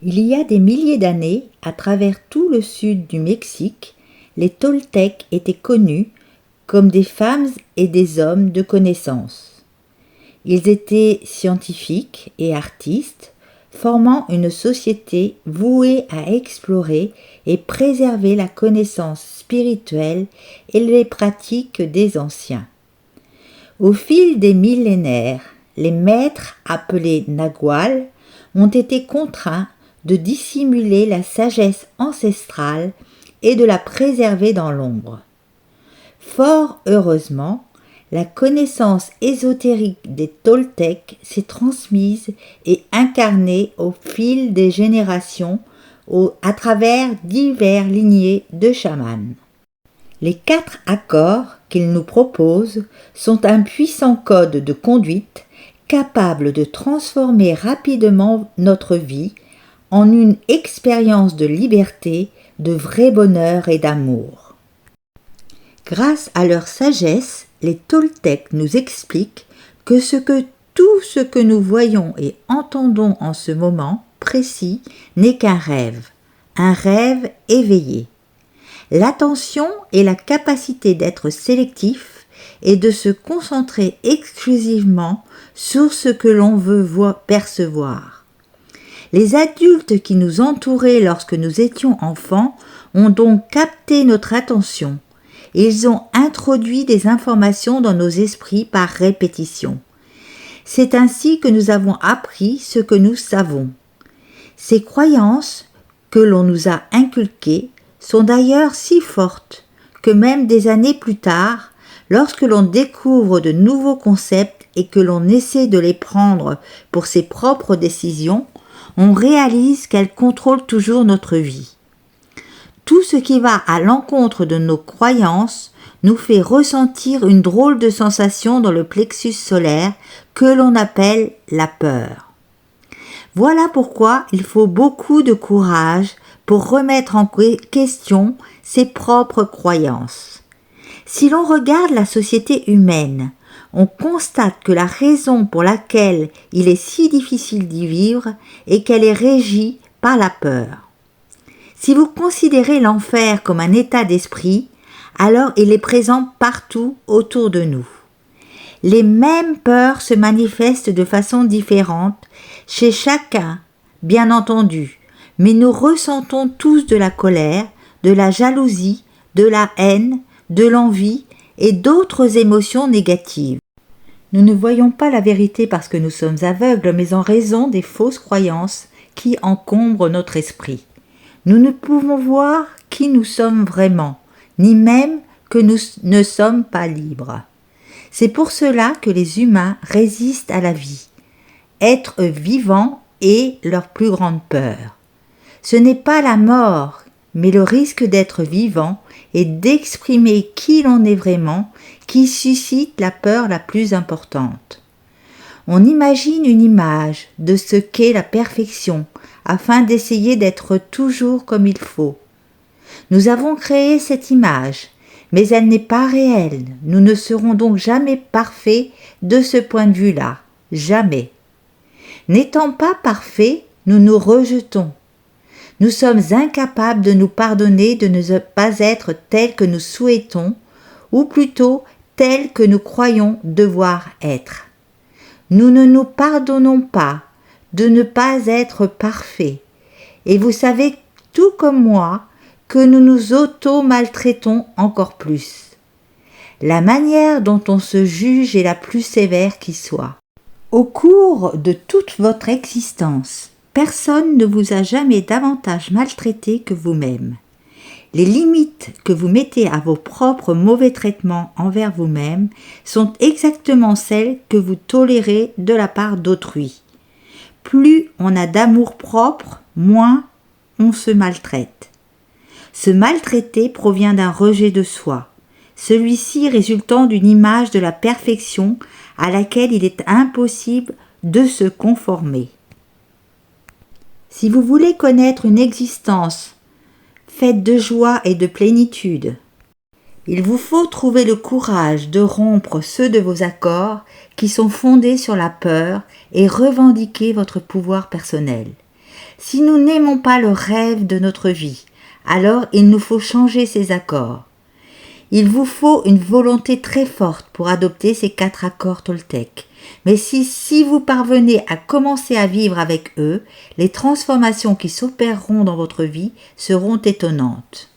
Il y a des milliers d'années, à travers tout le sud du Mexique, les Toltecs étaient connus comme des femmes et des hommes de connaissance. Ils étaient scientifiques et artistes, formant une société vouée à explorer et préserver la connaissance spirituelle et les pratiques des anciens. Au fil des millénaires, les maîtres appelés Nagual ont été contraints de dissimuler la sagesse ancestrale et de la préserver dans l'ombre. Fort heureusement, la connaissance ésotérique des Toltecs s'est transmise et incarnée au fil des générations à travers diverses lignées de chamans. Les 4 accords qu'ils nous proposent sont un puissant code de conduite capable de transformer rapidement notre vie en une expérience de liberté, de vrai bonheur et d'amour. Grâce à leur sagesse, les Toltecs nous expliquent que tout ce que nous voyons et entendons en ce moment précis n'est qu'un rêve éveillé. L'attention est la capacité d'être sélectif et de se concentrer exclusivement sur ce que l'on veut percevoir. Les adultes qui nous entouraient lorsque nous étions enfants ont donc capté notre attention. Ils ont introduit des informations dans nos esprits par répétition. C'est ainsi que nous avons appris ce que nous savons. Ces croyances que l'on nous a inculquées sont d'ailleurs si fortes que même des années plus tard, lorsque l'on découvre de nouveaux concepts et que l'on essaie de les prendre pour ses propres décisions, on réalise qu'elles contrôlent toujours notre vie. Tout ce qui va à l'encontre de nos croyances nous fait ressentir une drôle de sensation dans le plexus solaire que l'on appelle la peur. Voilà pourquoi il faut beaucoup de courage pour remettre en question ses propres croyances. Si l'on regarde la société humaine, on constate que la raison pour laquelle il est si difficile d'y vivre est qu'elle est régie par la peur. Si vous considérez l'enfer comme un état d'esprit, alors il est présent partout autour de nous. Les mêmes peurs se manifestent de façon différente chez chacun, bien entendu, mais nous ressentons tous de la colère, de la jalousie, de la haine, de l'envie et d'autres émotions négatives. Nous ne voyons pas la vérité parce que nous sommes aveugles, mais en raison des fausses croyances qui encombrent notre esprit. Nous ne pouvons voir qui nous sommes vraiment, ni même que nous ne sommes pas libres. C'est pour cela que les humains résistent à la vie. Être vivant est leur plus grande peur. Ce n'est pas la mort, mais le risque d'être vivant et d'exprimer qui l'on est vraiment qui suscite la peur la plus importante. On imagine une image de ce qu'est la perfection afin d'essayer d'être toujours comme il faut. Nous avons créé cette image, mais elle n'est pas réelle. Nous ne serons donc jamais parfaits de ce point de vue-là, jamais. N'étant pas parfaits, nous nous rejetons. Nous sommes incapables de nous pardonner de ne pas être tels que nous souhaitons, ou plutôt tels que nous croyons devoir être. Nous ne nous pardonnons pas de ne pas être parfaits. Et vous savez, tout comme moi, que nous nous auto-maltraitons encore plus. La manière dont on se juge est la plus sévère qui soit. Au cours de toute votre existence, personne ne vous a jamais davantage maltraité que vous-même. Les limites que vous mettez à vos propres mauvais traitements envers vous-même sont exactement celles que vous tolérez de la part d'autrui. Plus on a d'amour propre, moins on se maltraite. Se maltraiter provient d'un rejet de soi, celui-ci résultant d'une image de la perfection à laquelle il est impossible de se conformer. Si vous voulez connaître une existence faite de joie et de plénitude, il vous faut trouver le courage de rompre ceux de vos accords qui sont fondés sur la peur et revendiquer votre pouvoir personnel. Si nous n'aimons pas le rêve de notre vie, alors il nous faut changer ces accords. Il vous faut une volonté très forte pour adopter ces 4 accords Toltec. Mais si vous parvenez à commencer à vivre avec eux, les transformations qui s'opéreront dans votre vie seront étonnantes.